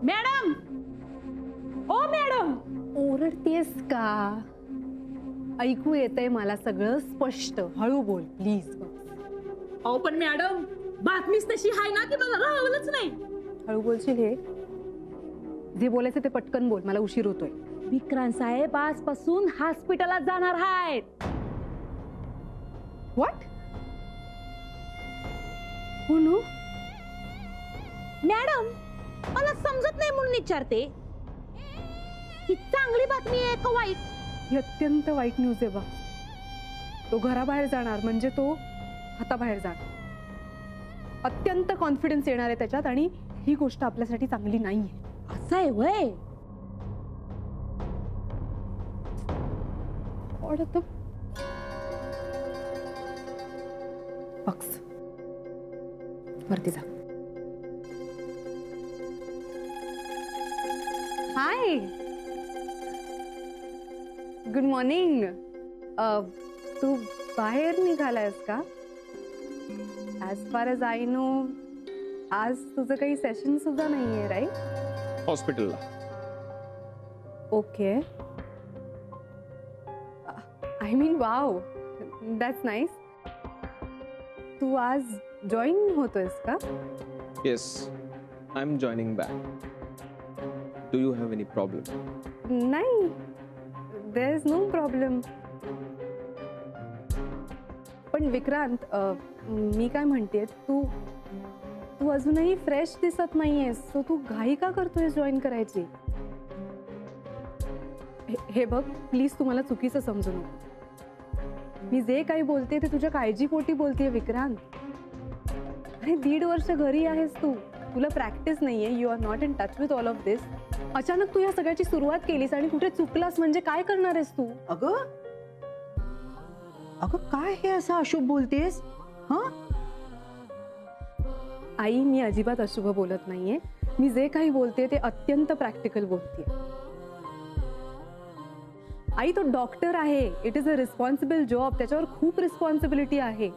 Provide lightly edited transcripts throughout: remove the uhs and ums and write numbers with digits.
Madam, ओ madam, ओरडतेस का? ऐकू येतंय मला सगळं स्पष्ट. हळू बोल प्लीज. अहो पण मॅडम, बातमीच तशी आहे ना की मला राहवलंच नाही. हळू बोलशील? हे जे बोलायचं ते पटकन बोल, मला उशीर होतोय. विक्रांत साहेब आजपासून हॉस्पिटलात जाणार आहेत. व्हॉट? हो नो. मॅडम, मला समजत नाही म्हणून विचारते. ही चांगली बातमी आहे का वाईट? ही अत्यंत वाईट न्यूज आहे बा. तो घराबाहेर जाणार म्हणजे तो हाताबाहेर जाणार. अत्यंत कॉन्फिडन्स येणार आहे त्याच्यात आणि ही गोष्ट आपल्यासाठी चांगली नाहीये. असं आहे वय? बक्स वरती जा. हाय, गुड मॉर्निंग. तू बाहेर निघालायस का? As far as I know आज तुझं काही सेशन सुद्धा नाहीये, राईट? हॉस्पिटलला. Okay. I mean wow, that's nice. तू आज जॉईन होतोयस का? Yes, I am joining back. Do you have any problem? नाही, देयर इज नो प्रॉब्लेम. पण विक्रांत, मी काय म्हणते, तू तू अजूनही फ्रेश दिसत नाहीयेस. सो तू घाई का करतोय जॉईन करायची? हे बघ, प्लीज तू मला चुकीचं समजू नको. मी जे काही बोलते ते तुझ्या काळजीपोटी बोलतेय विक्रांत. अरे 1.5 वर्ष घरी आहेस तू, तुला प्रॅक्टिस नाहीये, you are not in touch with all of this. अचानक तू या सगळ्याची सुरुवात केलीस आणि कुठे चुकलास म्हणजे काय करणार आहेस तू? अगं अगं काय हे असं अशुभ बोलतेस? हा आई, मी अजिबात अशुभ बोलत नाहीये. मी जे काही बोलते ते अत्यंत प्रॅक्टिकल बोलते. आई, तो डॉक्टर आहे. It is a responsible job. त्याच्यावर खूप रिस्पॉन्सिबिलिटी आहे.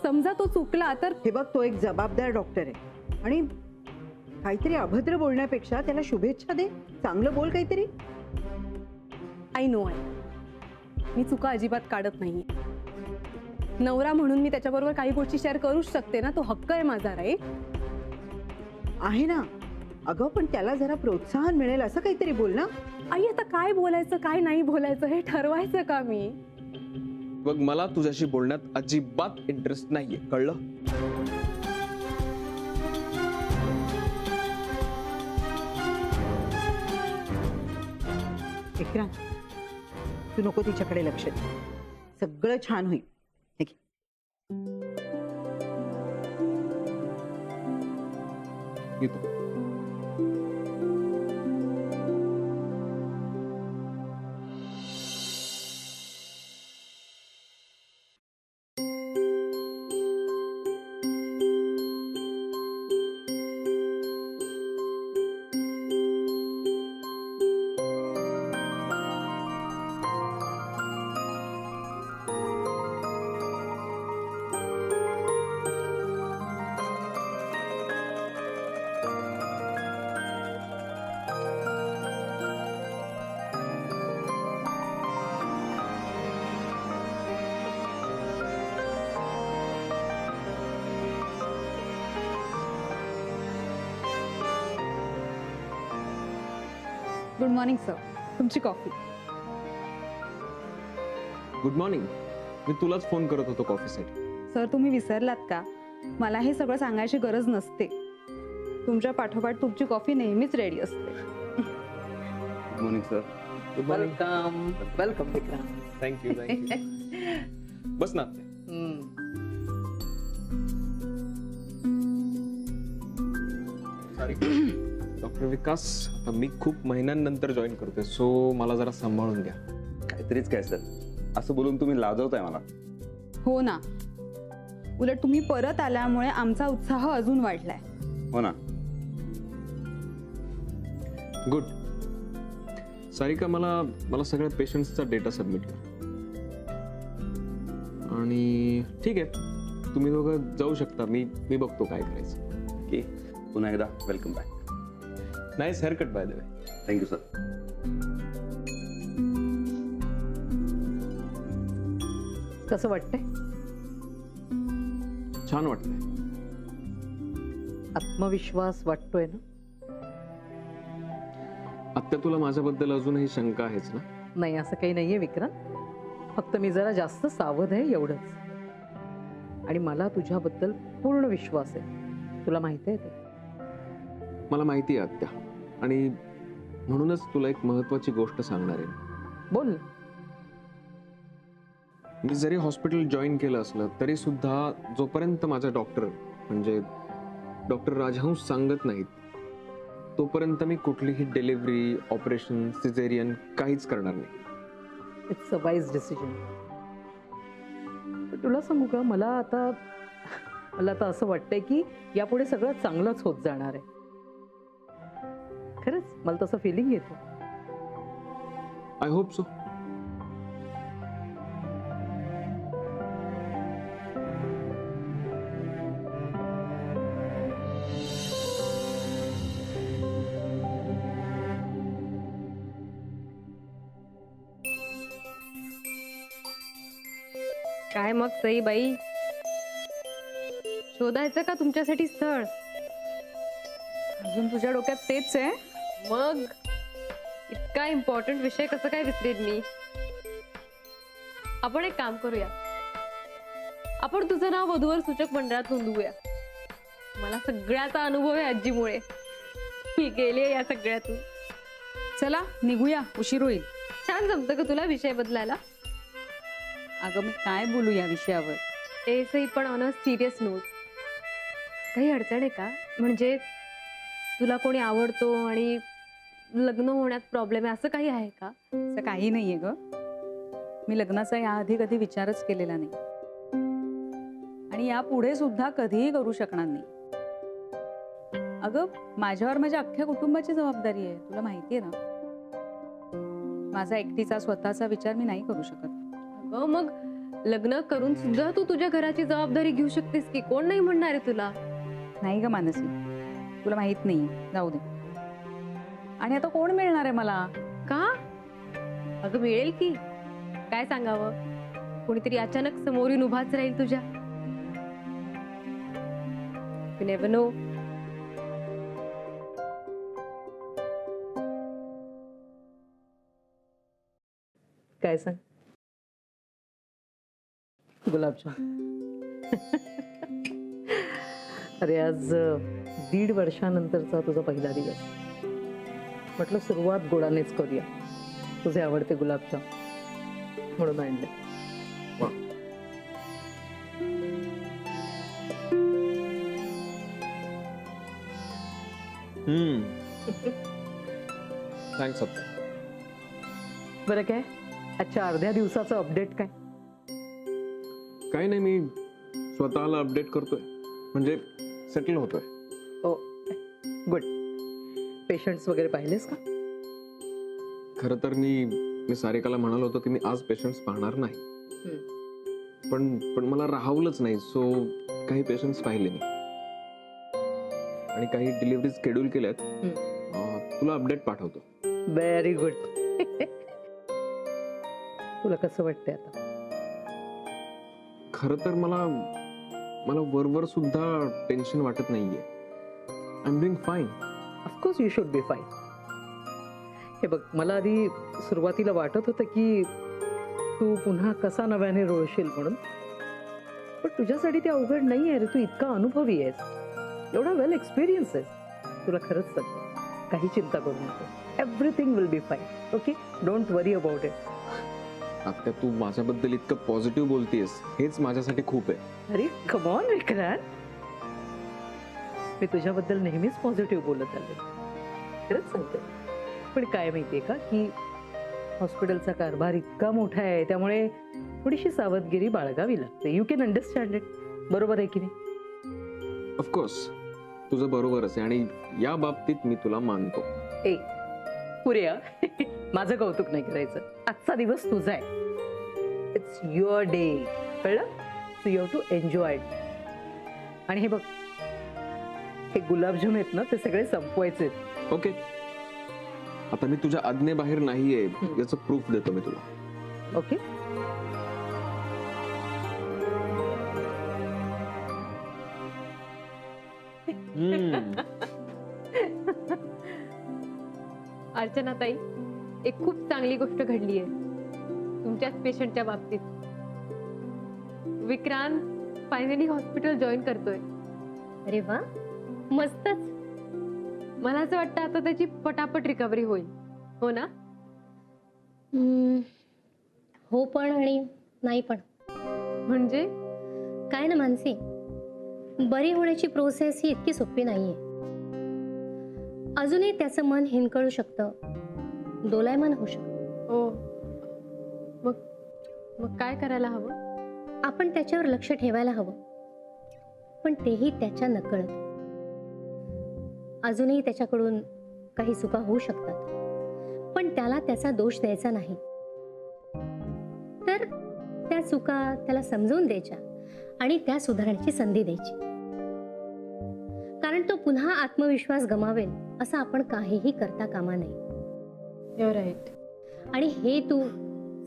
समजा तो चुकला तर? हे बघ, तो एक जबाबदार डॉक्टर आहे आणि काहीतरी अभद्र बोलण्यापेक्षा त्याला शुभेच्छा दे. चांगलं बोल काहीतरी. आय नो आहे, मी चुका अजिबात काढत नाहीये. नवरा म्हणून मी त्याच्याबरोबर काही गोष्टी शेअर करूच शकते ना. तो हक्क आहे माझा, राईट? आहे ना. अगं पण त्याला जरा प्रोत्साहन मिळेल असं काहीतरी बोल ना. आई, आता काय बोलायचं काय नाही बोलायचं हे ठरवायचं का मी? बघ, मला तुझ्याशी बोलण्यात अजिबात इंटरेस्ट नाहीये, कळलं? विक्रांत, तू नको तिच्याकडे लक्ष दे. सगळं छान होईल. हे घे. येतो. गुड मॉर्निंग सर, तुमची कॉफी. Good morning. मी तुलाच फोन करत होतो कॉफीसाठी. सर, तुम्ही विसरलात का? मला हे सगळं सांगायची गरज नसते. तुमच्या पाठोपाठ तुमची कॉफी नेहमीच रेडी असते. Good morning sir. Good morning. Welcome welcome Vikrant. Thank you thank you. बस ना. सॉरी डॉक्टर विकास, आता मी खूप महिन्यांनंतर जॉईन करतोय, सो मला जरा सांभाळून घ्या. काहीतरीच काय सर, असं बोलून तुम्ही लाजवताय मला. हो ना, उलट तुम्ही परत आल्यामुळे आमचा उत्साह अजून वाढलाय. हो ना. गुड. सारिका, मला सगळ्या पेशंट्सचा डेटा सबमिट कर. आणि ठीक आहे, तुम्ही दोघं जाऊ शकता. मी बघतो काय करायचं. ओके, पुन्हा एकदा welcome back. Nice haircut by the way. Thank you sir. कसं वाटतंय? छान वाटतंय. आत्मविश्वास वाटतोय ना? आत्या तुला माझ्याबद्दल अजूनही शंका आहेच ना? नाही, असं काही नाहीये विक्रांत. फक्त मी जरा जास्त सावध आहे एवढंच. आणि मला तुझ्याबद्दल पूर्ण विश्वास आहे. तुला माहिती आहे ते. मला माहिती आहे आत्या, आणि म्हणूनच तुला एक महत्वाची गोष्ट सांगणार आहे. बोल ना. मी जरी हॉस्पिटल जॉईन केलं असलं तरी सुद्धा जोपर्यंत माझा डॉक्टर म्हणजे डॉक्टर राजहंस सांगत नाहीत तोपर्यंत मी कुठलीही डिलिव्हरी, ऑपरेशन, सिझेरियन काहीच करणार नाही. It's a wise decision. तुला सांगू का, मला आता असं वाटतंय की यापुढे सगळं चांगलंच होत जाणार आहे. खरंच मला तसं फिलिंग येतं. I hope so. काय मग सई बाई, शोधायचं का तुमच्यासाठी स्थळ? अजून तुझ्या डोक्यात तेच आहे? मग इतका इम्पॉर्टंट विषय कसं काय विसरेन मी? आपण एक काम करूया, आपण तुझं नाव वधूवर सूचक मंडळात नोंदवूया. मला सगळ्याचा अनुभव आहे आजीमुळे. मी गेले या सगळ्यातून. चला निघूया, उशीर होईल. छान जमतं का तुला विषय बदलायला? अगं मी काय बोलू या विषयावर? ए सई, पण ऑन अ सिरियस नोट, काही अडचण आहे का? म्हणजे तुला कोणी आवडतो आणि लग्न होण्यात प्रॉब्लेम आहे असं काही आहे का? असं काही नाहीये ग. मी लग्नाचा याआधी कधी विचारच केलेला नाही आणि यापुढे सुद्धा कधीही करू शकणार नाही. अगं माझ्यावर माझ्या अख्ख्या कुटुंबाची जबाबदारी आहे, तुला माहितीये ना. माझा एकटीचा स्वतःचा विचार मी नाही करू शकत. अगं मग लग्न करून सुद्धा तू तुझ्या घराची जबाबदारी घेऊ शकतेस की, कोण नाही म्हणणार आहे तुला? नाही ग मानसी, तुला माहित नाही. जाऊ दे. आणि आता कोण मिळणार आहे मला? का? अगं मिळेल की. काय सांगावं, कोणीतरी अचानक समोर येऊन उभाच राहील तुझ्या. You never know. काय सांग? गुलाबजाम. अरे आज 1.5 वर्षानंतरचा तुझा पहिला दिवस. म्हटलं सुरुवात गोडानेच करूया. तुझे आवडते गुलाबजाम म्हणून आणले. थँक्स आत्या. बरं काय, आजच्या अर्ध्या दिवसाचं अपडेट काय? काही नाही, मी स्वतःला अपडेट करतोय, म्हणजे सेटल होतोय. ओ गुड. पेशंट्स वगैरे पाहिलेस का? खरं तर मी सारिकाला म्हणालो होतो की मी आज पेशंट्स पाहणार नाही, पण मला राहवलंच नाही. सो काही पेशंट्स पाहिले मी आणि काही डिलिव्हरी शेड्यूल केल्यात. तुला अपडेट पाठवतो. Very good. तुला कसं वाटतंय आता? खरं तर मला वरवर सुद्धा टेन्शन वाटत नाहीये. I am doing fine. Of course you should be fine. हे बघ, मला आधी सुरुवातीला वाटत होतं की तू पुन्हा कसा नव्याने रोळशील म्हणून, पण तुझ्यासाठी ते अवघड नाही आहे रे. तू इतका अनुभवी आहेस, एवढा वेल एक्सपिरियन्स आहेस. तुला खरंच सांगते, काही चिंता करू नको. Everything will be fine. Okay, don't worry about it. आता तू माझ्याबद्दल इतकं पॉझिटिव्ह बोलतेस, हेच माझ्यासाठी खूप आहे. अरे कम ऑन विक्रांत, मी तुझ्याबद्दल नेहमीच पॉझिटिव्ह बोलत आले. खरंच सांगते. पण काय माहितीये का, की हॉस्पिटलचा कारभार इतका मोठा आहे, त्यामुळे थोडीशी सावधगिरी बाळगावी लागते. You can understand it. बरोबर आहे की नाही? ऑफकोर्स तुझं बरोबरच आहे आणि या बाबतीत मी तुला मानतो. ए पुऱ्या, माझं कौतुक नाही करायचं. आजचा दिवस तुझा आहे. इट्स युअर डे, कळलं? So you have to enjoy it. आणि हे बघ, हे गुलाबजाम आहेत ना, ते सगळे संपवायचे. ओके, आता मी तुझ्या आज्ञेबाहेर नाहीये याचं प्रूफ देतो मी तुला. ओके. अर्चना ताई, एक खूप चांगली गोष्ट घडली आहे तुमच्याच पेशंटच्या बाबतीत. विक्रांत फायनली हॉस्पिटल जॉईन करतोय. अरे वा, मस्तच. मला असं वाटतं आता त्याची पटापट रिकव्हरी होईल, हो ना? हो पण आणि नाही पण. म्हणजे काय ना मानसी, बरी होण्याची प्रोसेस ही इतकी सोपी नाहीये. अजूनही त्याचं मन हिंकळू शकतं, दोलायमान होऊ शकतं. हो, मग मग काय करायला हवं? आपण त्याच्यावर लक्ष ठेवायला हवं, पण तेही त्याच्या नकळत. अजूनही त्याच्याकडून काही चुका होऊ शकतात, पण त्याला त्याचा दोष द्यायचा नाही. तर त्या चुका त्याला समजून द्यायच्या आणि त्या सुधारण्याची संधी द्यायची. कारण तो पुन्हा आत्मविश्वास गमावेल असं आपण काहीही करता कामा नये. You're right. आणि हे तू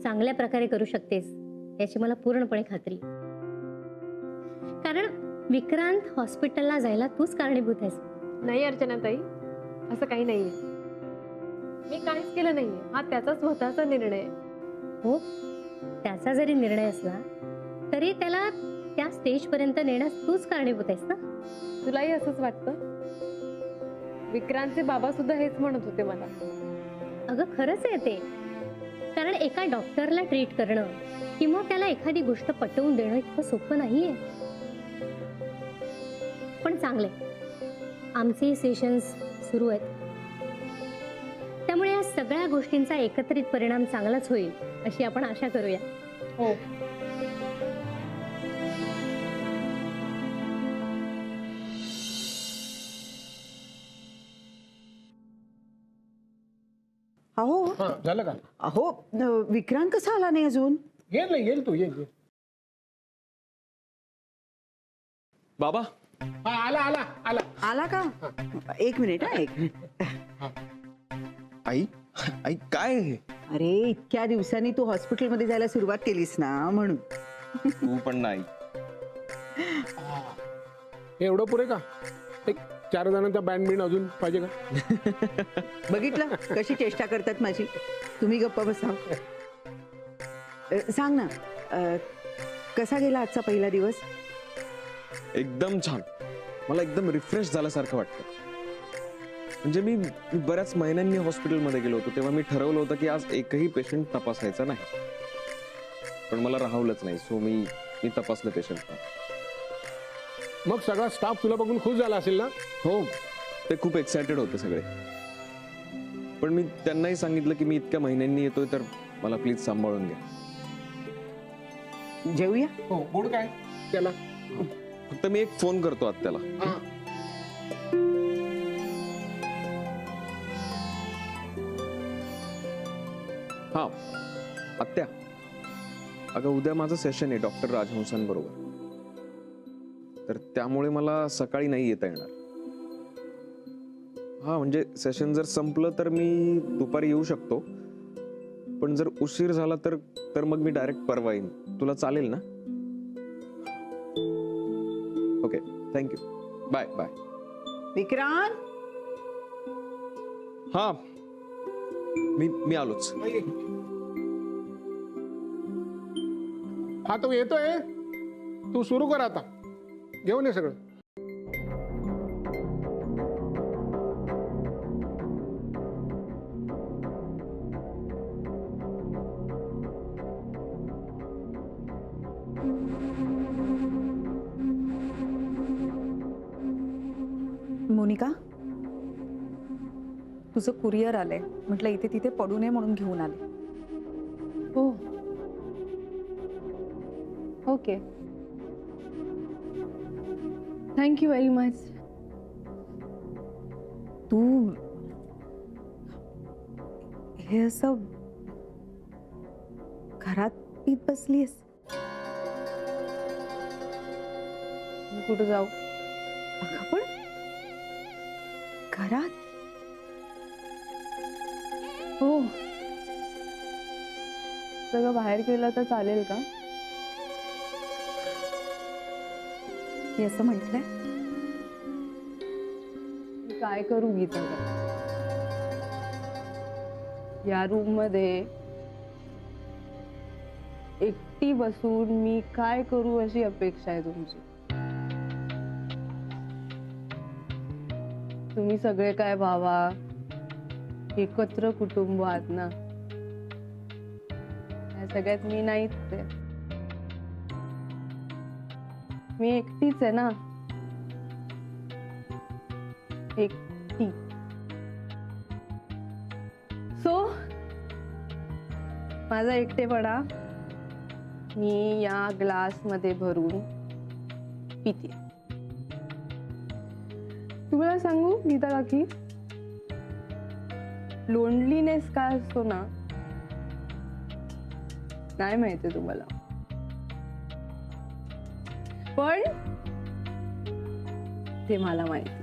चांगल्या प्रकारे करू शकतेस याची मला पूर्णपणे खात्री. कारण विक्रांत हॉस्पिटलला जायला तूच कारणीभूत आहेस. नाही अर्चना ताई, असं काही नाहीये. मी काहीच केलं नाहीये, हा त्याचा स्वतःचा निर्णय आहे. हो, त्याचा जरी निर्णय असला तरी त्याला त्या स्टेज पर्यंत नेण्यास तूच कारणीभूत आहेस ना. तुलाही असंच वाटतं? विक्रांतचे बाबा सुद्धा हेच म्हणत होते मला. अगं खरंच आहे ते. कारण एका डॉक्टरला ट्रीट करणं किंवा त्याला एखादी गोष्ट पटवून देणं इतकं सोपं नाहीये. पण चांगले, आमचे सेशन्स सुरू आहेत, त्यामुळे या सगळ्या गोष्टींचा एकत्रित परिणाम चांगलाच होईल अशी आपण आशा करूया. हो. अहो झालं का? अहो विक्रांत कसा आला नाही अजून? येईल तू ये. बाबा, आला आला आला. आला का? एक मिनिट हा, एक मिनिट. आई आई काय आहे? अरे इतक्या दिवसांनी तू हॉस्पिटलमध्ये जायला सुरुवात केलीस ना, म्हणून. तू पण नाही. एवढं पुरे का? एक 4 जणांचा बँड बिंड अजून पाहिजे का? बघितलं कशी चेष्टा करतात माझी. तुम्ही गप्पा बसा. सांग ना, कसा गेला आजचा पहिला दिवस? एकदम छान. मला एकदम रिफ्रेश झाल्यासारखं वाटतं. म्हणजे मी बऱ्याच महिन्यांनी हॉस्पिटलमध्ये गेलो होतो, तेव्हा मी ठरवलं होतं की आज एकही पेशंट तपासायचा नाही. पण मला राहवलंच नाही, सो मी तपासलं पेशंटला. मग सगळा स्टाफ तुला बघून खुश झाला असेल ना? हो, ते खूप एक्सायटेड होते सगळे. पण मी त्यांनाही सांगितलं की मी इतक्या महिन्यांनी येतोय, तर मला प्लीज सांभाळून घ्या. जेवूया? हो. गोड काय त्याला? फक्त मी एक फोन करतो आत्याला. हा आत्या, अगं उद्या माझं सेशन आहे डॉक्टर राजहंसांबरोबर, तर त्यामुळे मला सकाळी नाही येता येणार. हा म्हणजे सेशन जर संपलं तर मी दुपारी येऊ शकतो, पण जर उशीर झाला तर मग मी डायरेक्ट परवा येईन. तुला चालेल ना? Okay, thank you. Bye bye. Vikrant, हा मी आलोच. हा तो येतोय, तू सुरू कर आता. घेऊन ये सगळं. मोनिका, तुझं कुरिअर आलंय. म्हटलं इथे तिथे पडू नये म्हणून घेऊन आले. हो, okay. Thank you very much. तू हे असं घरात पीत बसलीस? मी कुठं जाऊ? अगं पण घरात हो सगळं बाहेर गेलं तर चालेल का? मी असं म्हटलंय. काय करू गीता? या रूम मध्ये एकटी बसून मी काय करू अशी अपेक्षा आहे तुमची? तुम्ही सगळे काय भावा एकत्र कुटुंब आहात ना, या सगळ्यात मी नाहीच आहे. मी एकटीच आहे ना, एकटी. सो माझा एकटेपणा मी या ग्लास मध्ये भरून पिते. तुम्हाला सांगू गीता काकी, लोनलीनेस काय असतो ना नाही माहिती तुम्हाला, पण ते मला माहिती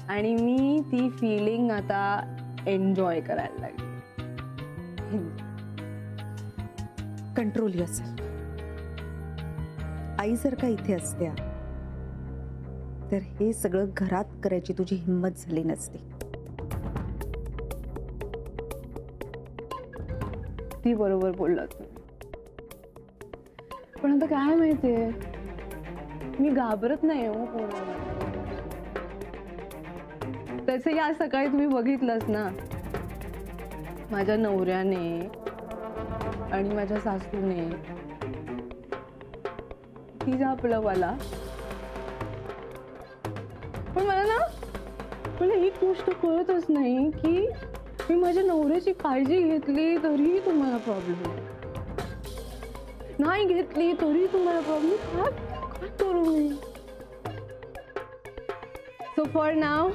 आणि मी ती फिलिंग आता एन्जॉय करायला लागली. Control yourself. आई जर का इथे असत्या तर हे सगळं घरात करायची तुझी हिंमत झाली नसती. ती बरोबर बोललात तुम्ही. पण आता काय माहितीये, मी घाबरत नाही हो कोणाला. तसे आज सकाळी तुम्ही बघितलंच ना, माझ्या नवऱ्याने आणि माझ्या सासूने ती झापलं मला. पण मला ही गोष्ट कळतच नाही की मी माझ्या नवऱ्याची काळजी घेतली तरी तुम्हाला प्रॉब्लेम, नाही घेतली तरी तुम्हाला प्रॉब्लेम. काय करू मी? So for now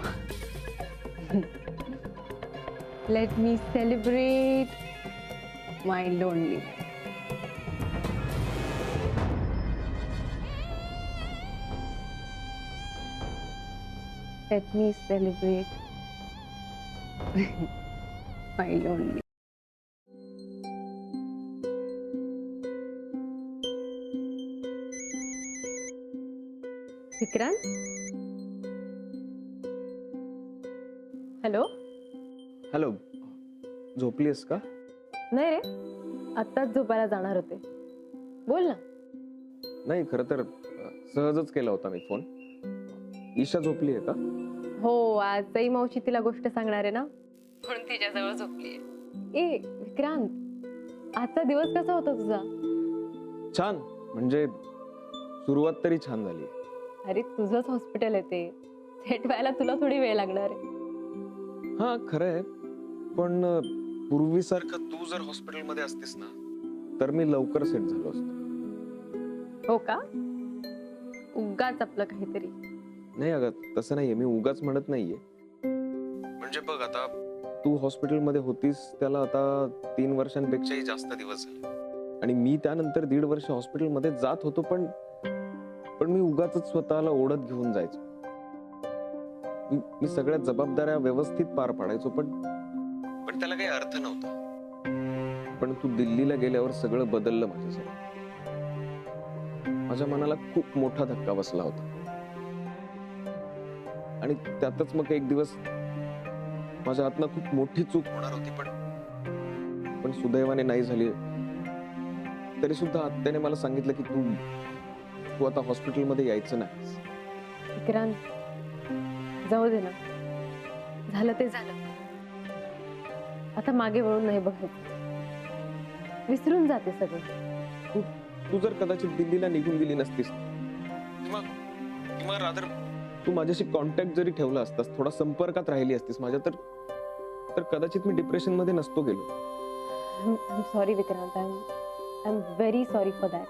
let me celebrate my loneliness. Let me celebrate my loneliness. Vikrant, hello. Hello, झोपलीस का? नाही रे, आत्ताच झोपायला जाणार होते. बोल ना. नाही, खरं तर सहजच केला होता मी फोन. ईशा झोपली आहे का? हो, आजही मावशी तिला गोष्ट सांगणार आहे ना, म्हणून तिच्याजवळ झोपली. ए विक्रांत, आजचा दिवस कसा होता तुझा? छान, म्हणजे सुरुवात तरी छान झाली. अरे तुझंच हॉस्पिटल आहे ते, सेट व्हायला तुला थोडी वेळ लागणार आहे. हा खरं आहे, पण पूर्वीसारखं तू जर हॉस्पिटलमध्ये असतीस ना तर मी लवकर सेट झालो असतो. हो का? उगाच आपलं काहीतरी. नाही अगं, तसं नाहीये, मी उगाच म्हणत नाहीये. म्हणजे बघ, आता तू हॉस्पिटलमध्ये होतीस त्याला आता 3 वर्षांपेक्षाही जास्त दिवस झाले, आणि मी त्यानंतर 1.5 वर्ष हॉस्पिटलमध्ये जात होतो, पण मी उगाच स्वतःला ओढत घेऊन जायचो. मी सगळ्या जबाबदाऱ्या व्यवस्थित पार पाडायचो, पण त्याला काही अर्थ नव्हता. पण तू दिल्लीला गेल्यावर सगळं बदललं माझ्यासाठी. माझ्या मनाला खूप मोठा धक्का बसला होता, आणि त्यातच मग एक दिवस माझ्या हातनं खूप मोठी चूक होणार होती, पण सुदैवाने नाही झाली. तरी सुद्धा आत्याने मला सांगितलं की तू आता हॉस्पिटलमध्ये यायचं नाही. विक्रांत, जाऊ दे ना, झालं ते झालं. आता मागे वळून नाही बघायचं, विसरून जाते सगळं. तू जर कदाचित दिल्लीला निघून गेली नसतीस किंवा रादर तू माझ्याशी कॉन्टॅक्ट जरी ठेवला असतास, थोडा संपर्कात राहिली असतीस माझ्या, तर कदाचित मी डिप्रेशन मध्ये नसतो गेलो. I am sorry Vikrant, I am very sorry for that.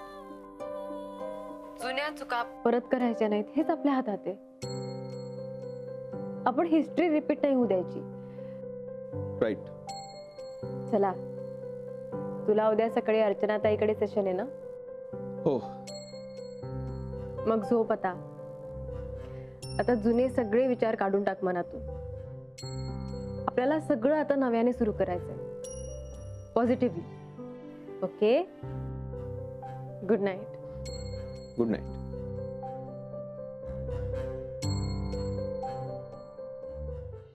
जुन्या चुका परत करायच्या नाहीत, हेच आपल्या हातात आहे. आपण हिस्ट्री रिपीट नाही होऊ द्यायची. राईट. चला, तुला उद्या सकाळी अर्चनाताईकडे सेशन आहे ना? हो. मग झोप आता, आता जुने सगळे विचार काढून टाक मनातून. आपल्याला सगळं आता नव्याने सुरू करायचंय, positively. Okay, good night. Good night.